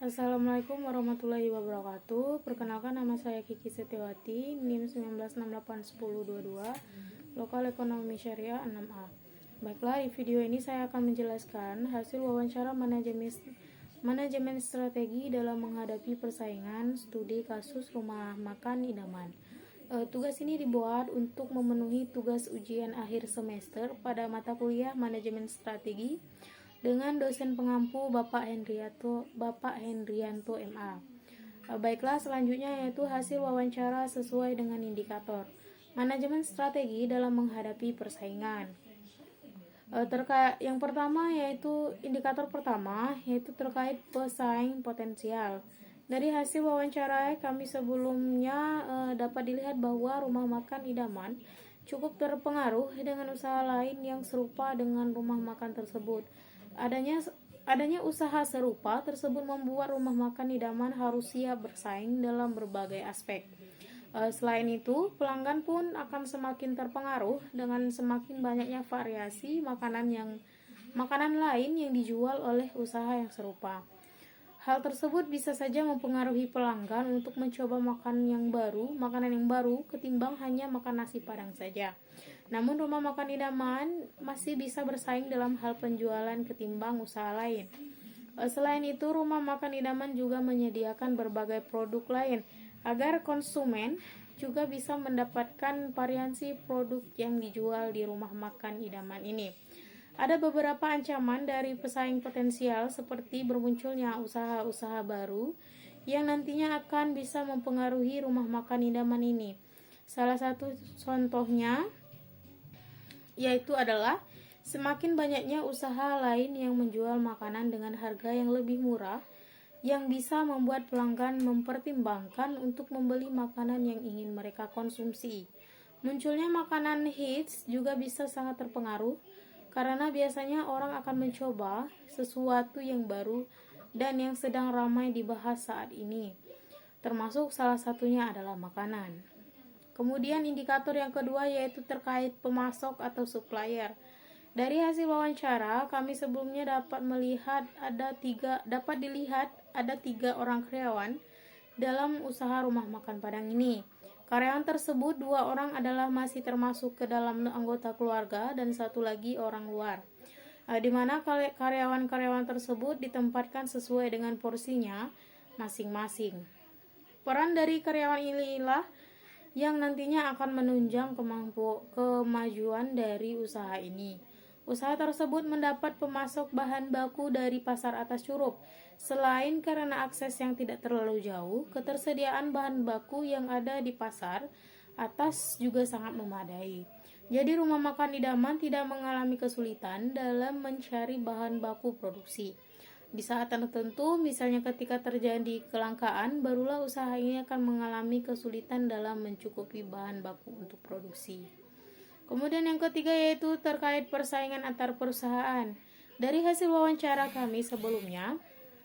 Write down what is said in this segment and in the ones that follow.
Assalamualaikum warahmatullahi wabarakatuh. Perkenalkan, nama saya Kiki Setiawati, NIM 19681022, Lokal Ekonomi Syariah 6A. Baiklah, di video ini saya akan menjelaskan hasil wawancara manajemen strategi dalam menghadapi persaingan studi kasus rumah makan idaman. Tugas ini dibuat untuk memenuhi tugas ujian akhir semester pada mata kuliah manajemen strategi dengan dosen pengampu Bapak Hendrianto MA. Baiklah, selanjutnya yaitu hasil wawancara sesuai dengan indikator manajemen strategi dalam menghadapi persaingan. Yang pertama yaitu indikator pertama yaitu terkait pesaing potensial. Dari hasil wawancara kami sebelumnya dapat dilihat bahwa rumah makan idaman cukup terpengaruh dengan usaha lain yang serupa dengan rumah makan tersebut. Adanya usaha serupa tersebut membuat rumah makan idaman harus siap bersaing dalam berbagai aspek. Selain itu, pelanggan pun akan semakin terpengaruh dengan semakin banyaknya variasi makanan lain yang dijual oleh usaha yang serupa. Hal tersebut bisa saja mempengaruhi pelanggan untuk mencoba makanan yang baru ketimbang hanya makan nasi padang saja. Namun rumah makan idaman masih bisa bersaing dalam hal penjualan ketimbang usaha lain. Selain itu, rumah makan idaman juga menyediakan berbagai produk lain agar konsumen juga bisa mendapatkan variasi produk yang dijual di rumah makan idaman ini. Ada beberapa ancaman dari pesaing potensial seperti bermunculnya usaha-usaha baru yang nantinya akan bisa mempengaruhi rumah makan idaman ini. Salah satu contohnya yaitu adalah semakin banyaknya usaha lain yang menjual makanan dengan harga yang lebih murah yang bisa membuat pelanggan mempertimbangkan untuk membeli makanan yang ingin mereka konsumsi. Munculnya makanan hits juga bisa sangat terpengaruh karena biasanya orang akan mencoba sesuatu yang baru dan yang sedang ramai dibahas saat ini. Termasuk salah satunya adalah makanan. Kemudian indikator yang kedua yaitu terkait pemasok atau supplier. Dari hasil wawancara, kami sebelumnya dapat dilihat ada tiga orang karyawan dalam usaha rumah makan Padang ini. Karyawan tersebut 2 orang adalah masih termasuk ke dalam anggota keluarga dan 1 lagi orang luar. Di mana karyawan-karyawan tersebut ditempatkan sesuai dengan porsinya masing-masing. Peran dari karyawan inilah yang nantinya akan menunjang kemajuan dari usaha ini. Usaha tersebut mendapat pemasok bahan baku dari pasar atas Curup. Selain karena akses yang tidak terlalu jauh, ketersediaan bahan baku yang ada di pasar atas juga sangat memadai. Jadi rumah makan idaman tidak mengalami kesulitan dalam mencari bahan baku produksi. Di saat tertentu, misalnya ketika terjadi kelangkaan, barulah usaha ini akan mengalami kesulitan dalam mencukupi bahan baku untuk produksi. Kemudian yang ketiga yaitu terkait persaingan antar perusahaan. Dari hasil wawancara kami sebelumnya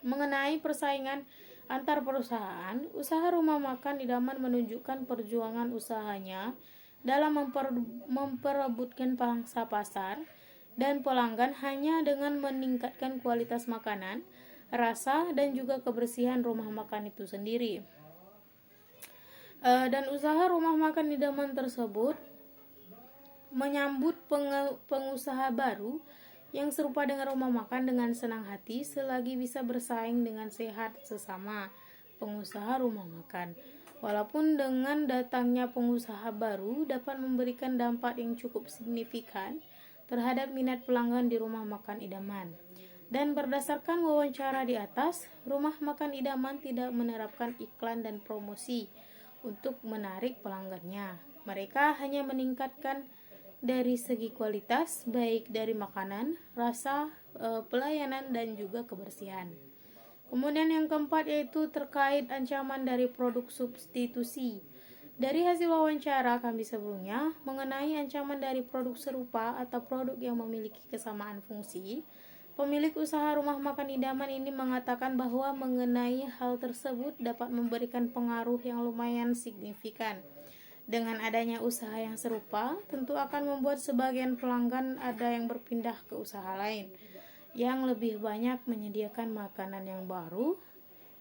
mengenai persaingan antar perusahaan, usaha rumah makan idaman menunjukkan perjuangan usahanya dalam memperebutkan pangsa pasar dan pelanggan hanya dengan meningkatkan kualitas makanan, rasa, dan juga kebersihan rumah makan itu sendiri. Dan usaha rumah makan idaman tersebut menyambut pengusaha baru yang serupa dengan rumah makan dengan senang hati selagi bisa bersaing dengan sehat sesama pengusaha rumah makan. Walaupun dengan datangnya pengusaha baru dapat memberikan dampak yang cukup signifikan terhadap minat pelanggan di rumah makan idaman. Dan berdasarkan wawancara di atas, rumah makan idaman tidak menerapkan iklan dan promosi untuk menarik pelanggannya. Mereka hanya meningkatkan dari segi kualitas, baik dari makanan, rasa, pelayanan, dan juga kebersihan. Kemudian yang keempat yaitu terkait ancaman dari produk substitusi. Dari hasil wawancara kami sebelumnya mengenai ancaman dari produk serupa atau produk yang memiliki kesamaan fungsi, pemilik usaha rumah makan idaman ini mengatakan bahwa mengenai hal tersebut dapat memberikan pengaruh yang lumayan signifikan. Dengan adanya usaha yang serupa, tentu akan membuat sebagian pelanggan ada yang berpindah ke usaha lain yang lebih banyak menyediakan makanan yang baru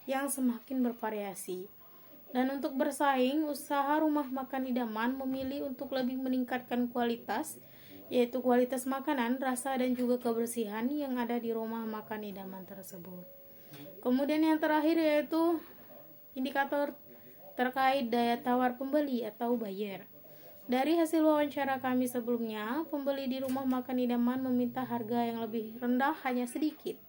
yang semakin bervariasi. Dan untuk bersaing, usaha rumah makan idaman memilih untuk lebih meningkatkan kualitas, yaitu kualitas makanan, rasa, dan juga kebersihan yang ada di rumah makan idaman tersebut. Kemudian yang terakhir yaitu indikator terkait daya tawar pembeli atau buyer. Dari hasil wawancara kami sebelumnya, pembeli di rumah makan idaman meminta harga yang lebih rendah hanya sedikit.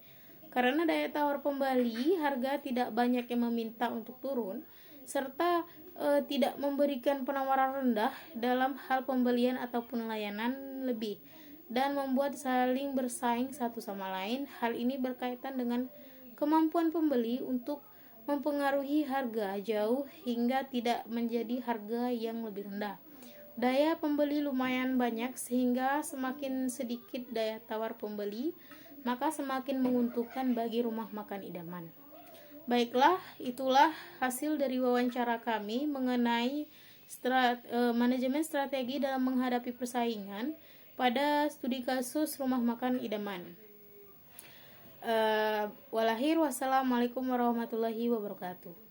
Karena daya tawar pembeli, harga tidak banyak yang meminta untuk turun, serta tidak memberikan penawaran rendah dalam hal pembelian ataupun layanan lebih, dan membuat saling bersaing satu sama lain. Hal ini berkaitan dengan kemampuan pembeli untuk mempengaruhi harga jauh hingga tidak menjadi harga yang lebih rendah. Daya pembeli lumayan banyak, sehingga semakin sedikit daya tawar pembeli, maka semakin menguntungkan bagi rumah makan idaman. Baiklah, itulah hasil dari wawancara kami mengenai manajemen strategi dalam menghadapi persaingan pada studi kasus rumah makan idaman. Wassalamualaikum warahmatullahi wabarakatuh.